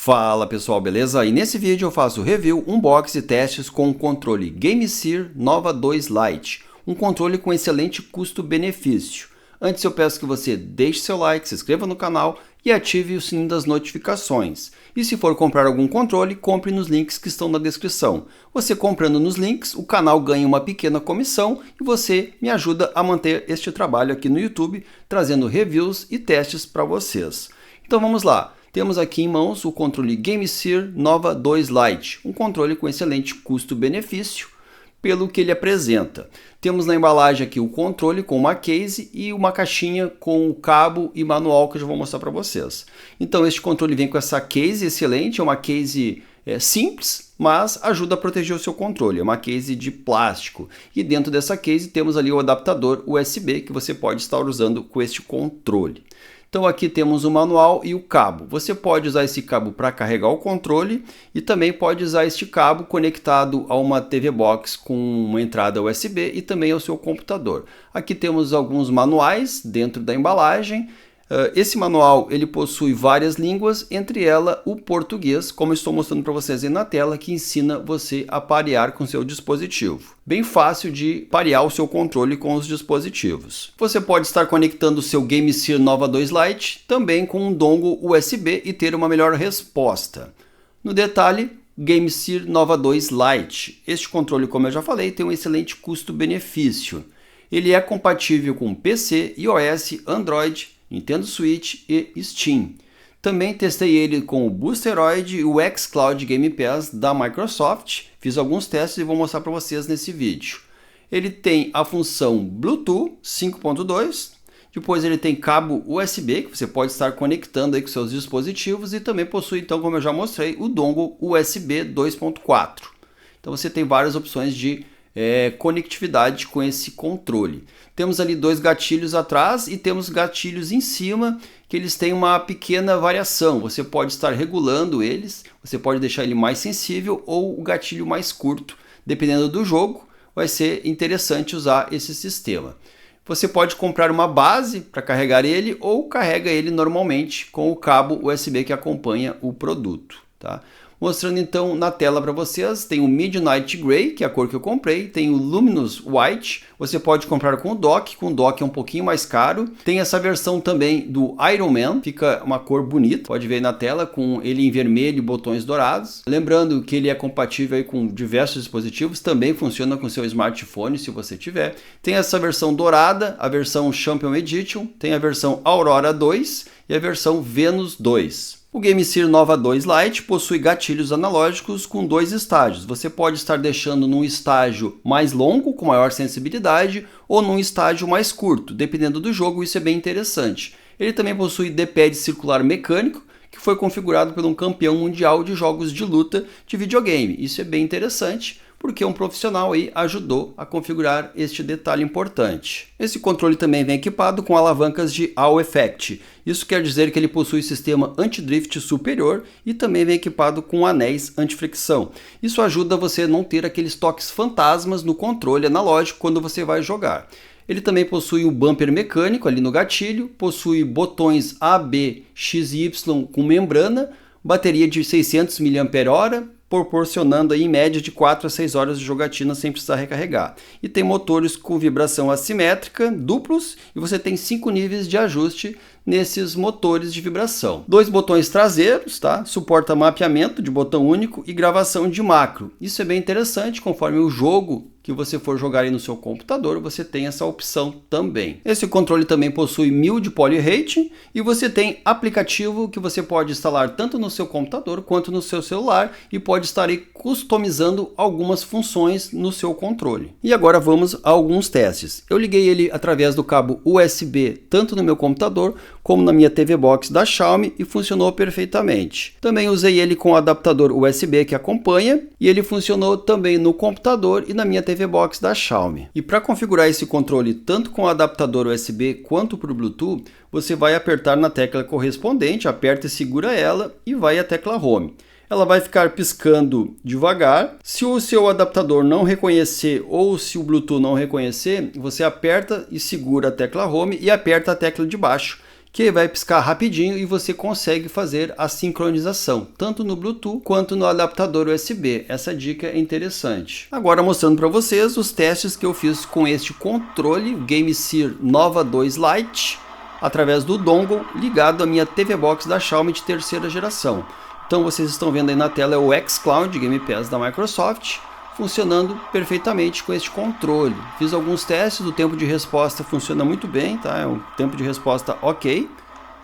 Fala pessoal, beleza? E nesse vídeo eu faço review, unboxing e testes com o controle GameSear Nova 2 Lite, um controle com excelente custo-benefício. Antes eu peço que você deixe seu like, se inscreva no canal e ative o sininho das notificações. E se for comprar algum controle, compre nos links que estão na descrição. Você comprando nos links, o canal ganha uma pequena comissão e você me ajuda a manter este trabalho aqui no YouTube, trazendo reviews e testes para vocês. Então vamos lá. Temos aqui em mãos o controle GameSear Nova 2 Lite, um controle com excelente custo-benefício pelo que ele apresenta. Temos na embalagem aqui o controle com uma case e uma caixinha com o cabo e manual que eu já vou mostrar para vocês. Então este controle vem com essa case excelente, é uma case simples, mas ajuda a proteger o seu controle, é uma case de plástico. E dentro dessa case temos ali o adaptador USB que você pode estar usando com este controle. Então aqui temos o manual e o cabo. Você pode usar esse cabo para carregar o controle e também pode usar este cabo conectado a uma TV Box com uma entrada USB e também ao seu computador. Aqui temos alguns manuais dentro da embalagem. Esse manual ele possui várias línguas, entre elas o português, como eu estou mostrando para vocês aí na tela, que ensina você a parear com seu dispositivo. Bem fácil de parear o seu controle com os dispositivos. Você pode estar conectando o seu GameSear Nova 2 Lite também com um dongle USB e ter uma melhor resposta. No detalhe, GameSear Nova 2 Lite. Este controle, como eu já falei, tem um excelente custo-benefício. Ele é compatível com PC, iOS, Android, Nintendo Switch e Steam. Também testei ele com o Boosteroid e o xCloud Game Pass da Microsoft. Fiz alguns testes e vou mostrar para vocês nesse vídeo. Ele tem a função Bluetooth 5.2. Depois ele tem cabo USB, que você pode estar conectando aí com seus dispositivos. E também possui, então, como eu já mostrei, o dongle USB 2.4. Então você tem várias opções de conectividade com esse controle. Temos ali dois gatilhos atrás e temos gatilhos em cima que eles têm uma pequena variação. Você pode estar regulando eles, você pode deixar ele mais sensível ou o gatilho mais curto. Dependendo do jogo, vai ser interessante usar esse sistema. Você pode comprar uma base para carregar ele ou carrega ele normalmente com o cabo USB que acompanha o produto, tá? Mostrando então na tela para vocês, tem o Midnight Grey, que é a cor que eu comprei, tem o Luminous White, você pode comprar com o dock é um pouquinho mais caro. Tem essa versão também do Iron Man, fica uma cor bonita, pode ver na tela, com ele em vermelho e botões dourados. Lembrando que ele é compatível aí com diversos dispositivos, também funciona com seu smartphone se você tiver. Tem essa versão dourada, a versão Champion Edition, tem a versão Aurora 2 e a versão Venus 2. O GameSear Nova 2 Lite possui gatilhos analógicos com dois estágios. Você pode estar deixando num estágio mais longo, com maior sensibilidade, ou num estágio mais curto. Dependendo do jogo, isso é bem interessante. Ele também possui D-pad circular mecânico, que foi configurado por um campeão mundial de jogos de luta de videogame. Isso é bem interessante, porque um profissional aí ajudou a configurar este detalhe importante. Esse controle também vem equipado com alavancas de All Effect. Isso quer dizer que ele possui sistema anti-drift superior e também vem equipado com anéis anti-fricção. Isso ajuda você a não ter aqueles toques fantasmas no controle analógico quando você vai jogar. Ele também possui o bumper mecânico ali no gatilho, possui botões A, B, X e Y com membrana, bateria de 600 mAh, proporcionando aí em média de 4 a 6 horas de jogatina sem precisar recarregar. E tem motores com vibração assimétrica, duplos, e você tem 5 níveis de ajuste nesses motores de vibração. 2 botões traseiros, tá? Suporta mapeamento de botão único e gravação de macro. Isso é bem interessante, conforme o jogo que você for jogar aí no seu computador, você tem essa opção também. Esse controle também possui 1000 de poly rating e você tem aplicativo que você pode instalar tanto no seu computador quanto no seu celular e pode estar aí customizando algumas funções no seu controle. E agora vamos a alguns testes. Eu liguei ele através do cabo USB tanto no meu computador como na minha TV Box da Xiaomi e funcionou perfeitamente. Também usei ele com o adaptador USB que acompanha e ele funcionou também no computador e na minha TV Box da Xiaomi. E para configurar esse controle tanto com o adaptador USB quanto para o Bluetooth, você vai apertar na tecla correspondente, aperta e segura ela e vai à tecla Home. Ela vai ficar piscando devagar. Se o seu adaptador não reconhecer ou se o Bluetooth não reconhecer, você aperta e segura a tecla Home e aperta a tecla de baixo, que vai piscar rapidinho e você consegue fazer a sincronização, tanto no Bluetooth quanto no adaptador USB. Essa dica é interessante. Agora mostrando para vocês os testes que eu fiz com este controle GameSear Nova 2 Lite, através do dongle ligado à minha TV Box da Xiaomi de terceira geração. Então vocês estão vendo aí na tela o xCloud Game Pass da Microsoft, funcionando perfeitamente com este controle. Fiz alguns testes, o tempo de resposta funciona muito bem, tá? É um tempo de resposta ok,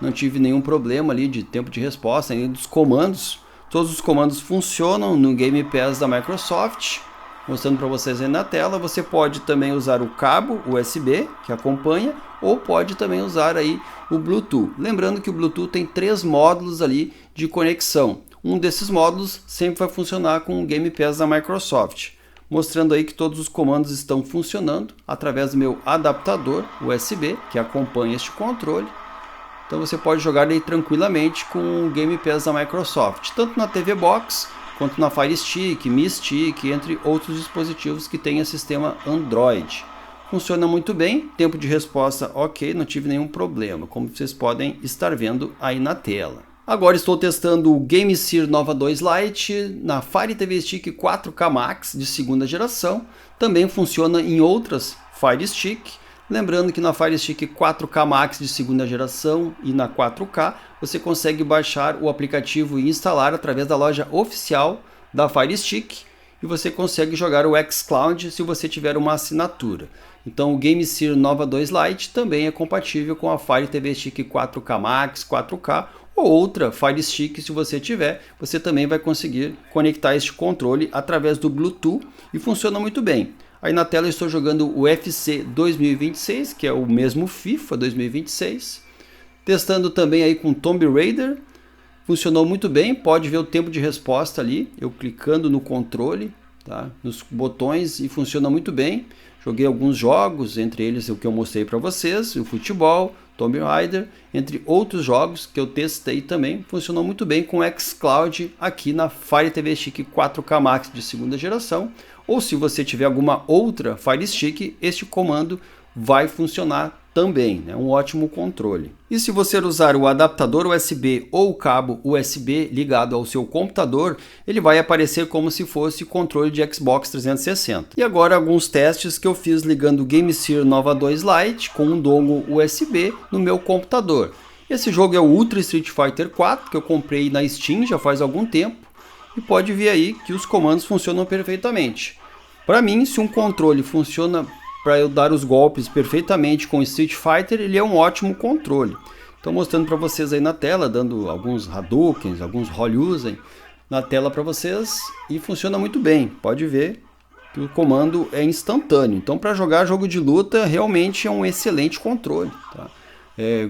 não tive nenhum problema ali de tempo de resposta, nem dos comandos. Todos os comandos funcionam no Game Pass da Microsoft, mostrando para vocês aí na tela. Você pode também usar o cabo USB que acompanha, ou pode também usar aí o Bluetooth. Lembrando que o Bluetooth tem 3 módulos ali de conexão. Um desses módulos sempre vai funcionar com o Game Pass da Microsoft, mostrando aí que todos os comandos estão funcionando através do meu adaptador USB que acompanha este controle. Então você pode jogar aí tranquilamente com o Game Pass da Microsoft, tanto na TV Box quanto na Fire Stick, Mi Stick, entre outros dispositivos que tenham sistema Android. Funciona muito bem, tempo de resposta ok, não tive nenhum problema, como vocês podem estar vendo aí na tela. Agora estou testando o GameSear Nova 2 Lite na Fire TV Stick 4K Max de segunda geração. Também funciona em outras Fire Stick. Lembrando que na Fire Stick 4K Max de segunda geração e na 4K você consegue baixar o aplicativo e instalar através da loja oficial da Fire Stick. E você consegue jogar o xCloud se você tiver uma assinatura. Então o GameSear Nova 2 Lite também é compatível com a Fire TV Stick 4K Max, 4K ou outra Fire Stick. Se você tiver, você também vai conseguir conectar este controle através do Bluetooth e funciona muito bem. Aí na tela eu estou jogando o UFC 2026, que é o mesmo FIFA 2026. Testando também aí com Tomb Raider. Funcionou muito bem, pode ver o tempo de resposta ali, eu clicando no controle, tá? Nos botões, e funciona muito bem. Joguei alguns jogos, entre eles o que eu mostrei para vocês, o futebol, Tomb Raider, entre outros jogos que eu testei também. Funcionou muito bem com o xCloud aqui na Fire TV Stick 4K Max de segunda geração. Ou se você tiver alguma outra Fire Stick, este comando vai funcionar também, né? Um ótimo controle. E se você usar o adaptador USB ou o cabo USB ligado ao seu computador, ele vai aparecer como se fosse controle de Xbox 360. E agora alguns testes que eu fiz ligando o GameSear Nova 2 Lite com um dongle USB no meu computador. Esse jogo é o Ultra Street Fighter 4, que eu comprei na Steam já faz algum tempo, e pode ver aí que os comandos funcionam perfeitamente. Para mim, se um controle funciona para eu dar os golpes perfeitamente com Street Fighter, ele é um ótimo controle. Estou mostrando para vocês aí na tela, dando alguns Hadoukens, alguns Horyuzen na tela para vocês, e funciona muito bem. Pode ver que o comando é instantâneo. Então para jogar jogo de luta realmente é um excelente controle, tá?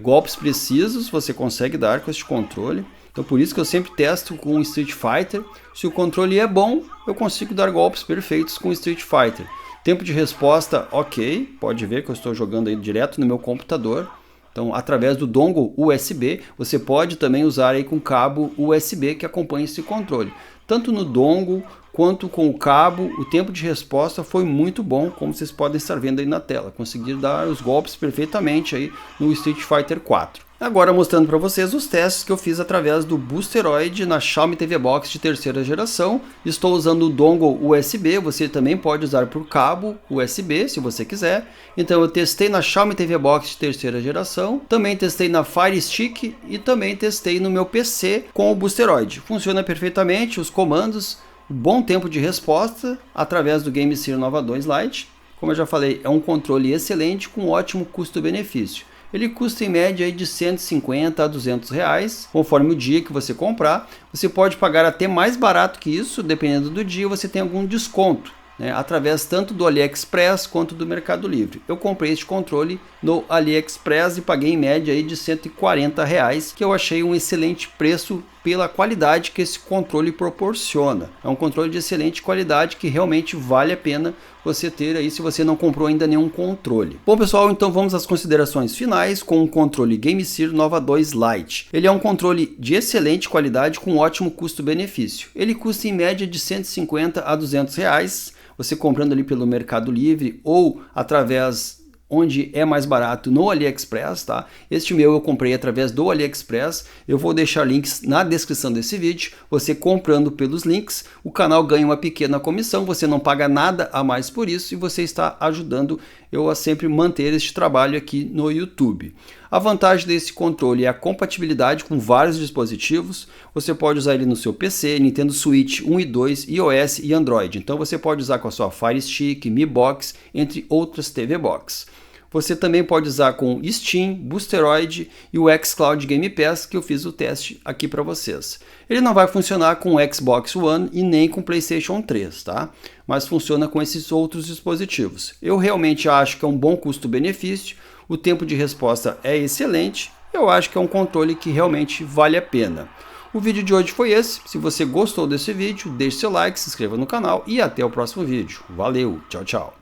Golpes precisos você consegue dar com este controle. Então por isso que eu sempre testo com o Street Fighter. Se o controle é bom, eu consigo dar golpes perfeitos com o Street Fighter. Tempo de resposta ok, pode ver que eu estou jogando aí direto no meu computador. Então através do dongle USB, você pode também usar aí com cabo USB que acompanha esse controle. Tanto no dongle quanto com o cabo, o tempo de resposta foi muito bom, como vocês podem estar vendo aí na tela. Consegui dar os golpes perfeitamente aí no Street Fighter 4. Agora mostrando para vocês os testes que eu fiz através do Boosteroid na Xiaomi TV Box de terceira geração. Estou usando o dongle USB, você também pode usar por cabo USB se você quiser. Então eu testei na Xiaomi TV Box de terceira geração, também testei na Fire Stick e também testei no meu PC com o Boosteroid. Funciona perfeitamente, os comandos, bom tempo de resposta através do GameSear Nova 2 Lite. Como eu já falei, é um controle excelente com ótimo custo-benefício. Ele custa em média aí de 150 a 200 reais, conforme o dia que você comprar. Você pode pagar até mais barato que isso, dependendo do dia, você tem algum desconto, né, através tanto do AliExpress quanto do Mercado Livre. Eu comprei este controle no AliExpress e paguei em média aí de 140 reais, que eu achei um excelente preço pela qualidade que esse controle proporciona. É um controle de excelente qualidade que realmente vale a pena você ter aí se você não comprou ainda nenhum controle. Bom pessoal, então vamos às considerações finais com o controle GameSear Nova 2 Lite. Ele é um controle de excelente qualidade com ótimo custo-benefício. Ele custa em média de 150 a 200 reais, você comprando ali pelo Mercado Livre ou através onde é mais barato no AliExpress, tá? Este meu eu comprei através do AliExpress, eu vou deixar links na descrição desse vídeo. Você comprando pelos links, o canal ganha uma pequena comissão, você não paga nada a mais por isso e você está ajudando eu a sempre manter este trabalho aqui no YouTube. A vantagem desse controle é a compatibilidade com vários dispositivos. Você pode usar ele no seu PC, Nintendo Switch 1 e 2, iOS e Android. Então você pode usar com a sua Fire Stick, Mi Box, entre outras TV Box. Você também pode usar com Steam, Boosteroid e o xCloud Game Pass, que eu fiz o teste aqui para vocês. Ele não vai funcionar com o Xbox One e nem com o PlayStation 3, tá? Mas funciona com esses outros dispositivos. Eu realmente acho que é um bom custo-benefício, o tempo de resposta é excelente, eu acho que é um controle que realmente vale a pena. O vídeo de hoje foi esse. Se você gostou desse vídeo, deixe seu like, se inscreva no canal e até o próximo vídeo. Valeu, tchau, tchau!